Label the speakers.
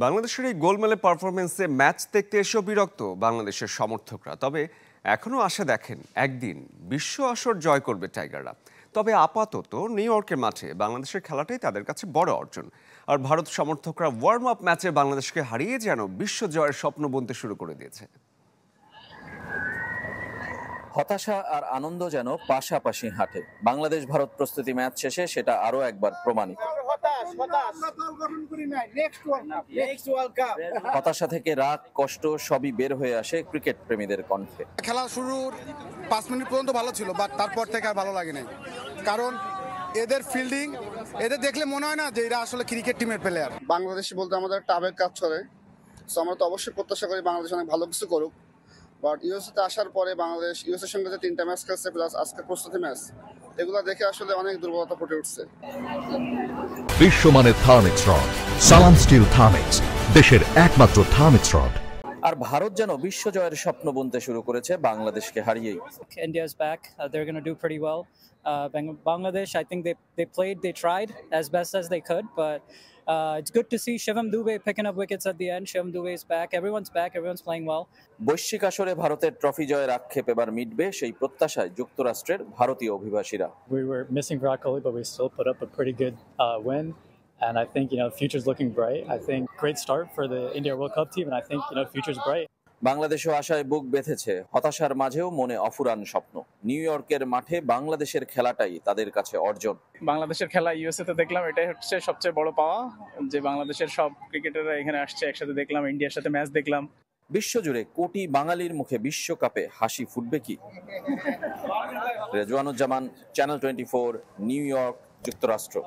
Speaker 1: বাংলাদেশের এই গোলমেলে পারফরমেন্সে ম্যাচ দেখতে এসেও বিরক্ত বাংলাদেশের সমর্থকরা। তবে এখনও আশা দেখেন একদিন বিশ্ব আসর জয় করবে টাইগাররা। তবে আপাতত নিউ ইয়র্কের মাঠে বাংলাদেশের খেলাটাই তাদের কাছে বড় অর্জন। আর ভারত সমর্থকরা ওয়ার্ম আপ ম্যাচে বাংলাদেশকে হারিয়ে যেন বিশ্ব জয়ের স্বপ্ন বুনতে শুরু করে দিয়েছে।
Speaker 2: হতাশা আর আনন্দ যেন পাশাপাশি হাঁটে। বাংলাদেশ ভারত প্রস্তুতি ম্যাচ শেষে সেটা আরো একবার প্রমাণিত। হতাশা থেকে রাগ, কষ্ট সবই বের হয়ে আসে ক্রিকেট প্রেমীদের কণ্ঠে।
Speaker 3: খেলা শুরুর 5 মিনিট পর্যন্ত ভালো ছিল, বাট তারপর থেকে আর ভালো লাগে নাই। কারণ এদের ফিল্ডিং, এদের দেখলে মনে হয় না যে এরা আসলে ক্রিকেট টিমের প্লেয়ার।
Speaker 4: বাংলাদেশি বলতে আমাদের একটা আবেগ কাজ করে, সো আমরা তো অবশ্যই প্রত্যাশা করি বাংলাদেশ অনেক ভালো কিছু করুক। বাট ইউএসএতে আসার পরে বাংলাদেশ ইউএসএর সঙ্গে যে 3টা ম্যাচ খেলছে প্লাস আজকে প্রস্তুতি ম্যাচ, এগুলো দেখে আসলে অনেক দুর্বলতা ফুটে উঠছে।
Speaker 5: বিশ্বমানের থার্মিক্স রড, সালাম স্টিল থার্মিক্স, দেশের একমাত্র থার্মিক্স রড।
Speaker 2: আর ভারত যেন বিশ্ব জয়ের স্বপ্ন বুনতে শুরু করেছে বাংলাদেশকে হারিয়েই।
Speaker 6: India's back. They're going to do pretty well. Bangladesh, I think they tried as best as they could, but it's good to see Shivam Dube picking up wickets at the end. Shivam Dube is back. Everyone's back. Everyone's playing well.
Speaker 2: বৈশ্বিক আসরে ভারতের trophy জয়ের আক্ষেপ এবার মিটবে সেই প্রত্যাশায় যুক্তরাষ্ট্রের ভারতীয় অভিবাসীরা।
Speaker 7: We were missing Virat Kohli, but we still put up a pretty good win. And I think, the future's looking bright. I think great start for the India World Cup team, and I think, future's bright.
Speaker 2: বাংলাদেশও আশায় বুক বেঁধেছে, হতাশার মাঝেও মনে অফুরান স্বপ্ন। New ইয়র্কের মাঠে বাংলাদেশের খেলাটাই তাদের কাছে অর্জন।
Speaker 8: বাংলাদেশের খেলা ইউএসএ তে দেখলাম, এটাই হচ্ছে সবচেয়ে বড় পাওয়া, যে বাংলাদেশের সব ক্রিকেটাররা এখানে আসছে, একসাথে দেখলাম, ইন্ডিয়ার সাথে ম্যাচ দেখলাম।
Speaker 2: বিশ্বজুড়ে কোটি বাঙালির মুখে বিশ্বকাপে হাসি ফুটবে কি? রেজওয়ানুজ্জামান, চ্যানেল 24, নিউ ইয়র্ক, যুক্তরাষ্ট্র।